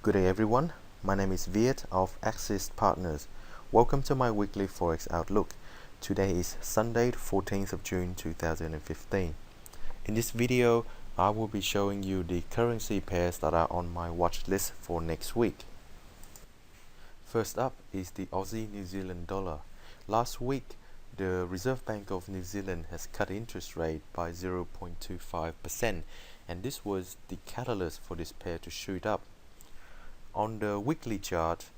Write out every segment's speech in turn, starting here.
Good day everyone, my name is Viet of Axis Partners. Welcome to my weekly Forex Outlook. Today is Sunday, 14th of June 2015. In this video, I will be showing you the currency pairs that are on my watch list for next week. First up is the Aussie New Zealand dollar. Last week, the Reserve Bank of New Zealand has cut interest rate by 0.25%, and this was the catalyst for this pair to shoot up. On the weekly chart,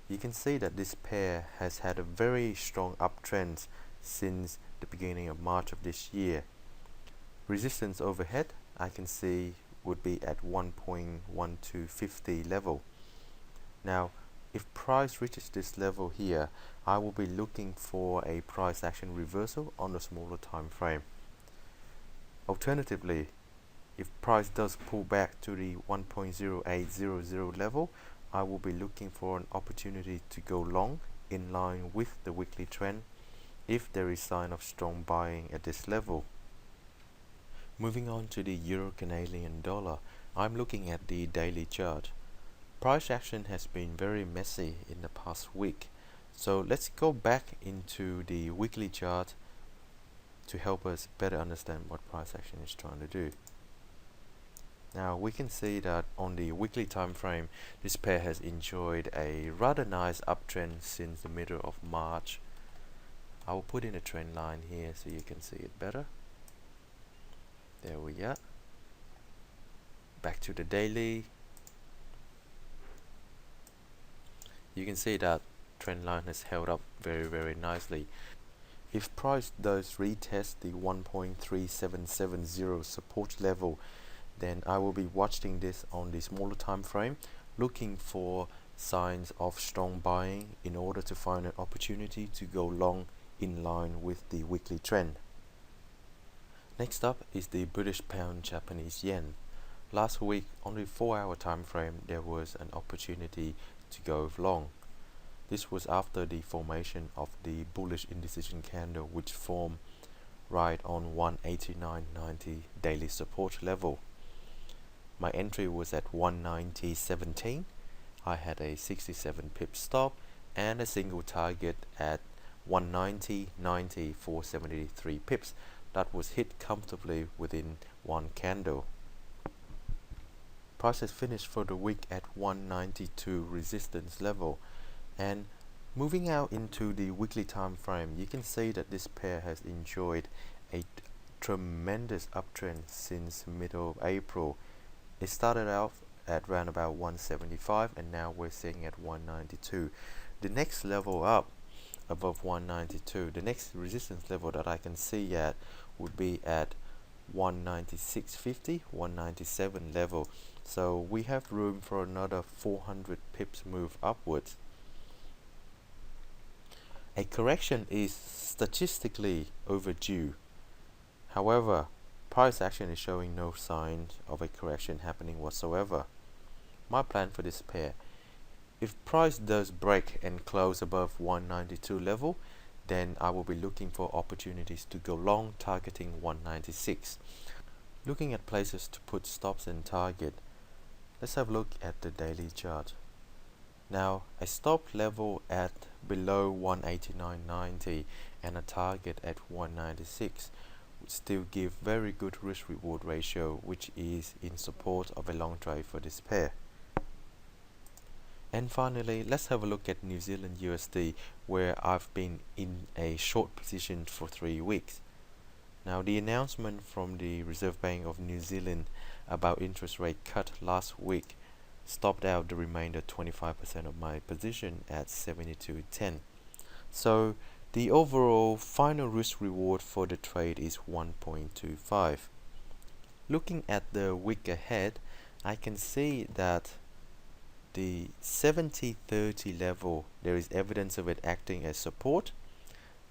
you can see that this pair has had a very strong uptrend since the beginning of March of this year. Resistance overhead, I can see, would be at 1.1250 level. Now, if price reaches this level here, I will be looking for a price action reversal on the smaller time frame. Alternatively, if price does pull back to the 1.0800 level, I will be looking for an opportunity to go long in line with the weekly trend if there is sign of strong buying at this level. Moving on to the Euro Canadian dollar, I'm looking at the daily chart. Price action has been very messy in the past week, so let's go back into the weekly chart to help us better understand what price action is trying to do. Now we can see that on the weekly time frame, this pair has enjoyed a rather nice uptrend since the middle of March. I will put in a trend line here so you can see it better. There we are. Back to the daily. You can see that trend line has held up very nicely. If price does retest the 1.3770 support level, then I will be watching this on the smaller time frame, looking for signs of strong buying in order to find an opportunity to go long in line with the weekly trend. Next up is the British Pound Japanese Yen. Last week, on the 4-hour time frame, there was an opportunity to go long. This was after the formation of the bullish indecision candle, which formed right on 189.90 daily support level. My entry was at 190.17. I had a 67 pip stop and a single target at 190.90 for 73 pips. That was hit comfortably within one candle. Price has finished for the week at 192 resistance level, and moving out into the weekly time frame, you can see that this pair has enjoyed a tremendous uptrend since middle of April. It started out at around about 175 and now we're seeing at 192. The next level up above 192, the next resistance level that I can see at would be at 196.50, 197 level. So we have room for another 400 pips move upwards. A correction is statistically overdue. However, price action is showing no signs of a correction happening whatsoever. My plan for this pair: if price does break and close above 192 level, then I will be looking for opportunities to go long, targeting 196. Looking at places to put stops and target, let's have a look at the daily chart. Now, a stop level at below 189.90 and a target at 196 would still give very good risk reward ratio, which is in support of a long trade for this pair. And finally, let's have a look at New Zealand USD, where I've been in a short position for 3 weeks. Now, the announcement from the Reserve Bank of New Zealand about interest rate cut last week stopped out the remainder 25% of my position at 72.10. So the overall final risk reward for the trade is 1.25. Looking at the week ahead, I can see that the 70.30 level, there is evidence of it acting as support.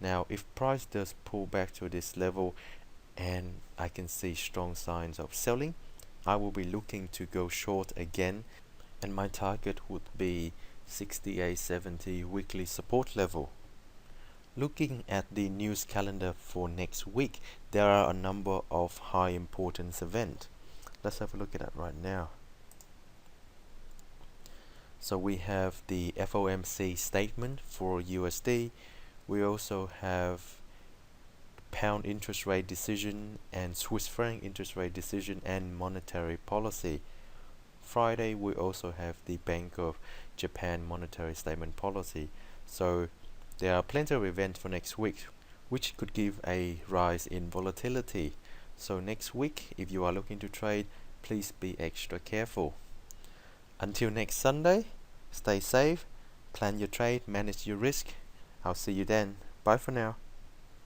Now, if price does pull back to this level and I can see strong signs of selling, I will be looking to go short again, and my target would be 68.70 weekly support level. Looking at the news calendar for next week, there are a number of high importance events. Let's have a look at that right now. So we have the FOMC statement for USD. We also have pound interest rate decision and Swiss franc interest rate decision and monetary policy. Friday we also have the Bank of Japan monetary statement policy. So there are plenty of events for next week which could give a rise in volatility. So next week, if you are looking to trade, please be extra careful. Until next Sunday, stay safe, plan your trade, manage your risk. I'll see you then. Bye for now.